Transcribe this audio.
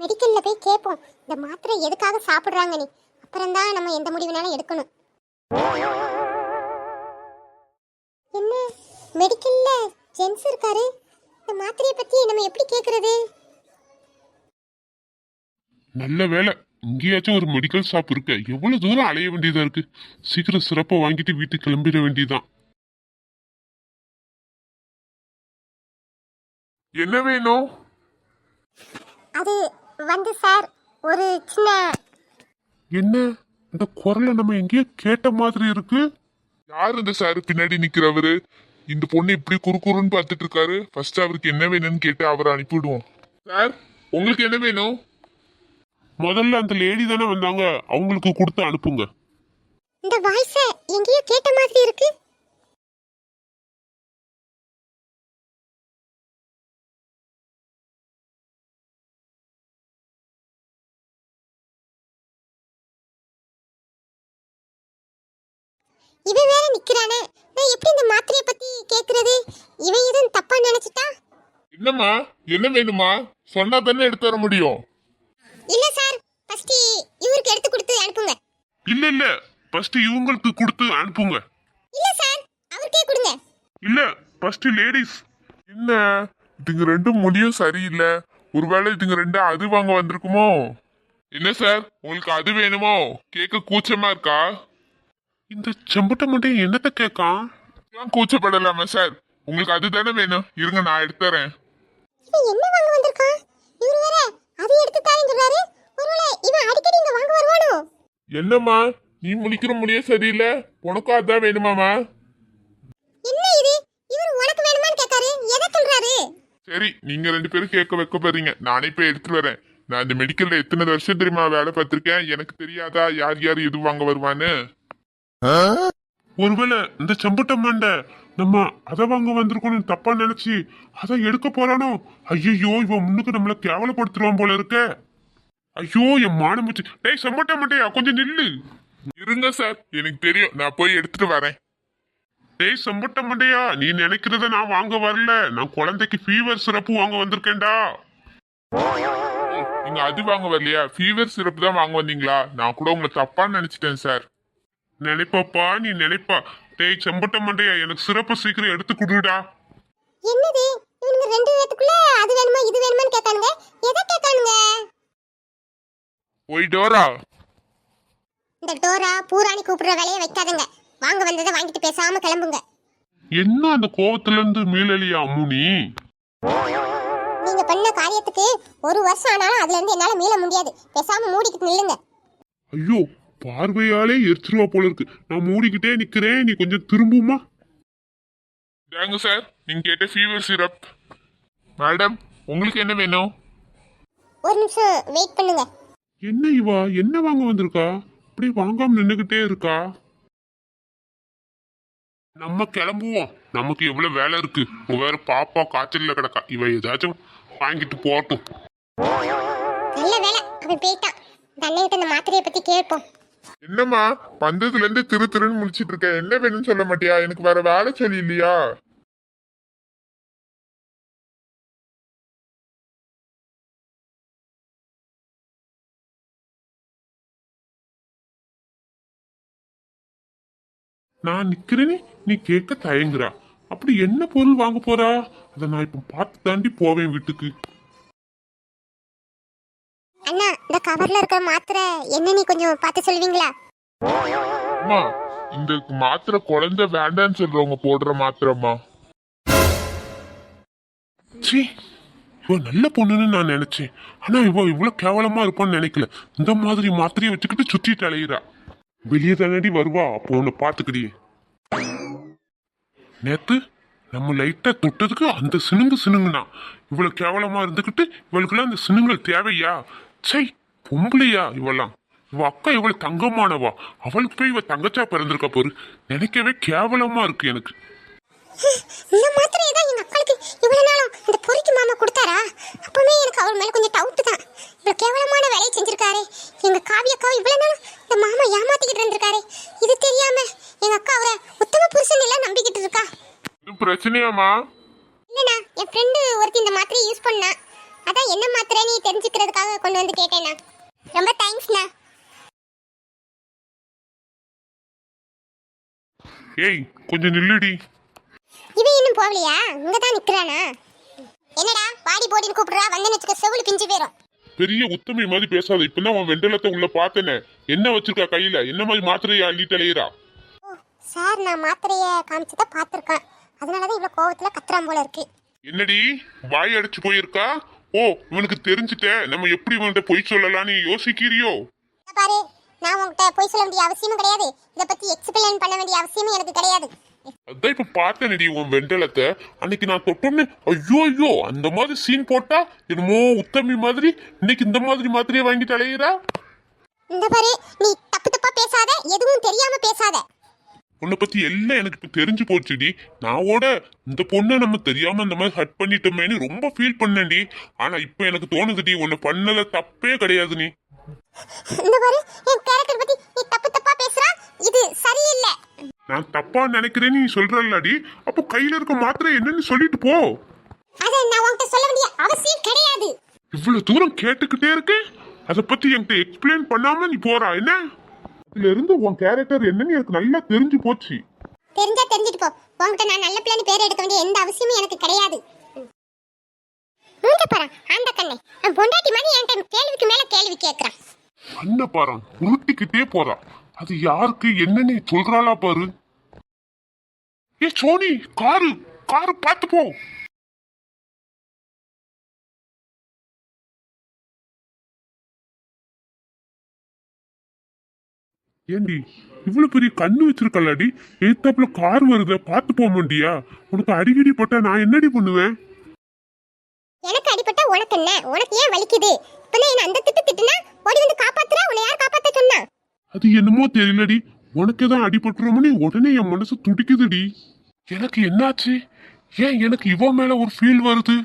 மெடிக்கல்ல போய் கேட்போம், இந்த மாத்திரை எதுக்காக சாப்பிடுறாங்க நீ, அப்புறம் தான் நம்ம எந்த முடிவுனாலும் எடுக்கணும். என்ன மெடிக்கல்ல ஜென்ஸ் இருக்காரு, இந்த மாத்திரையை பத்தி நம்ம எப்படி கேக்குறது? நல்ல வேலை, இங்கேயாச்சும் ஒரு மெடிக்கல் ஷாப் இருக்கு. எவ்வளவு தூரம் அலைய வேண்டியதா இருக்கு. சீக்கிரம் சிறப்பை வாங்கிட்டு வீட்டுக்கு கிளம்பிட வேண்டியதுதான். என்ன வேணும்? அது வந்து சார், ஒரு சின்ன... என்ன இந்த குரலை நம்ம எங்கேயோ கேட்ட மாதிரி இருக்கு. யார் இந்த சார் பின்னாடி நிக்கிறவரு? இந்த பொண்ணு இப்படி குறுக்குறுன்னு பார்த்துட்டு இருக்காரு. ஃபர்ஸ்ட் அவருக்கு என்ன வேணும்னு கேட்டு அவரை அனுப்பிவிடுவோம். சார், உங்களுக்கு என்ன வேணும்? முதல்ல அந்த லேடி தானே வந்தாங்க, அவங்களுக்கு கொடுத்து அனுப்புங்க. இந்த வாய்ஸ எங்கேயோ கேட்ட மாதிரி இருக்கு. இவன் வேற நிக்கிறானே, நான் எப்படி இந்த மாத்திரைய பத்தி கேக்குறது? இவன் எதுவும் தப்பா நினைச்சிட்டா? என்னம்மா, என்ன வேணுமா? சொன்னா தானே எடுத்து வர முடியும். இல்ல சார், ஃபர்ஸ்ட் இவருக்கு எடுத்து கொடுத்து அனுப்புங்க. இல்ல இல்ல, ஃபர்ஸ்ட் இவங்களுக்கு கொடுத்து அனுப்புங்க. இல்ல சார், அவருக்கே கொடுங்க. இல்ல, ஃபர்ஸ்ட் லேடிஸ். என்ன இதுங்க ரெண்டும் முடியும் சரியில்லை. ஒருவேளை இதுங்க ரெண்டும் அது வாங்க வந்திருக்குமோ? என்ன சார், உங்களுக்கு அது வேணுமோ? கேட்க கூச்சமா இருக்கா? இந்த செம்பட்ட மட்டும் என்னத்த கேட்கான்? கூச்சப்படலாமா சார்? உங்களுக்கு அதுதானே வேணும், இருங்க நான் எடுத்து தரேன். இவன் என்ன வாங்க வந்திருக்கான்? இவரு வேற அது எடுத்து தரேன்னு சொல்றாரு. ஒருவேளை இவன் அடிக்கடி இங்க வாங்க வருவானோ? என்னம்மா, நீ முழிக்கிற முடிய சரியில்லை, உனக்கும் அதான் வேணுமாமா? என்ன இது, இவர் உனக்கு வேணுமான்னு கேட்காரு, எதை சொல்றாரு? சரி, நீங்க ரெண்டு பேரும் கேட்க வைக்க போறீங்க, நானே போய் எடுத்துட்டு வரேன். நான் இந்த மெடிக்கல்ல எத்தனை வருஷம் தெரியுமா வேலை பார்த்திருக்கேன். எனக்கு தெரியாதா யார் யார் எது வாங்க வருவான்னு? ஒருவேளை இந்த செம்பட்ட மண்டை நம்ம அதை வாங்க வந்திருக்கோம்னு தப்பா நினைச்சு அதை எடுக்க போறானோ? ஐயோ, இவன் முன்னுக்கு நம்மள கேவலப்படுத்துறான் போல இருக்க. ஐயோ, என் மானம் வச்சு. டேய் செம்பட்ட மண்டையா, கொஞ்சம் நில்லு. இருங்க சார், எனக்கு தெரியும், நான் போய் எடுத்துட்டு வரேன். டேய் செம்பட்ட மண்டையா, நீ நினைக்கிறத நான் வாங்க வரல. நான் குழந்தைக்கு ஃபீவர் சிரப்பு வாங்க வந்திருக்கேன்டா. நீங்க அது வாங்க வரலையா? ஃபீவர் சிரப்பு தான் வாங்க வந்தீங்களா? நான் கூட உங்களை தப்பான்னு நினைச்சிட்டேன் சார். நினைப்பாப்பா, நீ நினைப்பா. டேய் செம்பட்ட மண்டையா, எனக்கு சிறப்பு சீக்கிரம் எடுத்து கொடுடா. என்னது, இவங்க ரெண்டு பேத்துக்குள்ள அது வேணுமா இது வேணுமான்னு கேட்கானுங்க. எதை கேட்கானுங்க? ஓய் டோரா. இந்த டோரா பூராணி கூப்பிடுற வேலையை வைக்காதுங்க. வாங்க வந்ததை வாங்கிட்டு பேசாம கிளம்புங்க. என்ன அந்த கோவத்துல இருந்து மீளலியா அம்முனி? நீங்க பண்ண காரியத்துக்கு ஒரு வருஷம் ஆனாலும் அதுல இருந்து என்னால மீள முடியாது. பேசாம மூடிக்கிட்டு நில்லுங்க. ஐயோ, பார்வையாலே எரிச்சிருவா போல இருக்கு. நான் மூடிக்கிட்டே நிக்கிறேன், நீ கொஞ்சம் திரும்புமா? தேங்க சார், நீங்க கேட்ட ஃபீவர் சிரப். மேடம், உங்களுக்கு என்ன வேணும்? ஒரு நிமிஷம் வெயிட் பண்ணுங்க. என்ன இவா என்ன வாங்க வந்திருக்கா? இப்படி வாங்காம நின்னுகிட்டே இருக்கா. நம்ம கிளம்புவோம், நமக்கு எவ்வளவு வேலை இருக்கு. வேற பாப்பா காய்ச்சல்ல கிடக்கா, இவ ஏதாச்சும் வாங்கிட்டு போட்டும். நல்ல வேலை அவன் போயிட்டான். தன்னைகிட்ட இந்த மாத்திரையை பத்தி கேட்போம். என்னம்மா, வந்ததுல இருந்து திரு திருன்னு முடிச்சிட்டு இருக்க, என்ன வேணும்னு சொல்ல மாட்டியா? எனக்கு வேற வேலை சொல்லி இல்லையா? நான் நிக்கிறேனே, நீ கேட்க தயங்குறா. அப்படி என்ன பொருள் வாங்க போறா? அதை நான் இப்ப பார்த்து தாண்டி போவேன் வீட்டுக்கு. அண்ணா, இந்த கவர்ல இருக்கிற மாத்திரை என்ன, நீ கொஞ்சம் பார்த்து சொல்வீங்களா? அம்மா, இந்த மாத்திரை குழந்தை வேண்டான்னு சொல்றவங்க போடுற மாத்திரம்மா. சீ, இவ நல்ல பொண்ணுன்னு நான் நினைச்சேன். ஆனா இவ இவ்வளவு கேவலமா இருப்பான்னு நினைக்கல. இந்த மாதிரி மாத்திரையை வச்சுக்கிட்டு சுத்திட்டு அலையிறா. வெளியே தானடி வருவா, அப்போ உன்னை பாத்துக்கிடியே. நேத்து நம்ம லைட்டா தொட்டதுக்கு அந்த சினுங்குனா இவ்வளவு கேவலமா இருந்துகிட்டு இவளுக்குலாம் அந்த சினுங்கள் தேவையா? சை, பொம்பளையா இவெல்லாம்? இவ அக்கா இவ்வளவு தங்கமானவா, அவளுக்கு போய் இவ தங்கச்சா பிறந்திருக்கா போரு. நினைக்கவே கேவலமா இருக்கு எனக்கு. இந்த மாத்திரை தான் எங்க அக்காளுக்கு இவ்வளவு நாளும் இந்த பொறிக்கு மாமா கொடுத்தாரா? அப்பவே எனக்கு அவர் மேல கொஞ்சம் டவுட் தான். இவ்வளவு கேவலமான வேலையை செஞ்சிருக்காரு எங்க காவியக்காவை. இவ்வளவு நாளும் இந்த மாமா ஏமாத்திக்கிட்டு இருந்திருக்காரு. இது தெரியாம எங்க அக்கா அவரை உத்தம புருஷன் எல்லாம் நம்பிக்கிட்டு இருக்கா. இது பிரச்சனையாமா? இல்லண்ணா, என் ஃப்ரெண்டு ஒருத்தி இந்த மாத்திரையை யூஸ் பண்ணா. அதான் என்ன மாத்திரை நீ தெரிஞ்சுக்கிறதுக்காக கொண்டு வந்து கேட்டேனா. ரொம்ப தேங்க்ஸ்ண்ணா. ஏய் கொஞ்சம் நில்லுடி. இவன் இன்னும் போகலையா? இங்க தான் நிக்கிறானா? என்னடா வாடி போடின்னு கூப்பிடுறா, வந்து வச்சுக்க செவுளு பிஞ்சு போயிடும். பெரிய உத்தமி மாதிரி பேசாத. இப்பதான் உன் வெண்டலத்தை உள்ள பார்த்தேனே. என்ன வச்சிருக்கா கையில? என்ன மாதிரி மாத்திரையை அள்ளிட்டு அலையிறா? ஓ சார், நான் மாத்திரையை காமிச்சதை பார்த்துருக்கேன். அதனாலதான் இவ்வளோ கோவத்துல கத்துறான் போல இருக்கு. என்னடி வாய் அடிச்சு போயிருக்கா? ஓ இவனுக்கு தெரிஞ்சுட்ட நம்ம எப்படி இவன்கிட்ட பொய் சொல்லலாம்னு யோசிக்கிறியோ? இத பாரு, நான் உன்கிட்ட போய் சொல்ல வேண்டிய அவசியமும் கிடையாது, இதை பத்தி எக்ஸ்பிளைன் பண்ண வேண்டிய அவசியமும் எனக்கு கிடையாது. அதான் இப்ப பார்த்தேனடி உன் வெண்டலத்தை. அன்னைக்கு நான் தொட்டோன்னு ஐயோ ஐயோ அந்த மாதிரி சீன் போட்டா என்னமோ உத்தமி மாதிரி இன்னைக்கு இந்த மாதிரி மாத்திரையை வாங்கிட்டு அலையிறா. இந்த பாரு, நீ தப்பு தப்பா பேசாத, எதுவும் தெரியாம பேசாத. உன்னை பத்தி எல்லாம் எனக்கு இப்ப தெரிஞ்சு போச்சுடி. நான் ஓட இந்த பொண்ணை நம்ம தெரியாம இந்த மாதிரி ஹட் பண்ணிட்டோமேன்னு ரொம்ப ஃபீல் பண்ணேன்டி. ஆனா இப்ப எனக்கு தோணுதுடி உன்னை பண்ணல தப்பே கிடையாது. நீ இந்த பாரு, என் கேரக்டர் பத்தி நீ தப்பு தப்பா பேசுறா, இது சரியில்லை. நான் தப்பா நினைக்கிறேன்னு நீ சொல்றல்லடி. அப்போ கையில இருக்க மாத்திரை என்னன்னு சொல்லிட்டு போ. அத நான் உன்கிட்ட சொல்ல வேண்டிய அவசியம் கிடையாது. இவ்வளவு தூரம் கேட்டுக்கிட்டே இருக்கு, அதை பத்தி என்கிட்ட எக்ஸ்பிளைன் பண்ணாம நீ போறா என்ன? இதுல இருந்து உன் கேரக்டர் என்னன்னு எனக்கு நல்லா தெரிஞ்சு போச்சு. தெரிஞ்சா தெரிஞ்சிட்டு போ. உன்கிட்ட நான் நல்ல பிள்ளைன்னு பேர் எடுக்க வேண்டிய எந்த அவசியமும் எனக்கு கிடையாது. மூஞ்ச பாரு ஆண்ட கண்ணே, பொண்டாட்டி மாதிரி என்கிட்ட கேள்விக்கு மேல கேள்வி கேட்கறான். அண்ண பாரு உருட்டிக்கிட்டே போறா. அது யாருக்கு என்னன்னு சொல்றாளா பாரு. ஏ சோனி, காரு காரு பார்த்து போ. ஏண்டி இவ்வளவு பெரிய கண்ணு வச்சிருக்கலாடி, ஏத்தாப்புல கார் வருத பார்த்து போக மாட்டியா? உனக்கு அடிக்கடி போட்டா நான் என்னடி பண்ணுவேன்? எனக்கு அடிபட்டா உனக்கு என்ன? உனக்கு ஏன் வலிக்குது? இப்ப என்ன அந்த திட்டு திட்டுனா ஓடி வந்து காப்பாத்துறா? உன்னை யார் காப்பாத்த சொன்னா? அது என்னமோ தெரியலடி, உனக்கு தான் அடிபட்டுறோம்னு உடனே என் மனசு துடிக்குதுடி. எனக்கு என்னாச்சு? ஏன் எனக்கு இவ மேல ஒரு ஃபீல் வருது?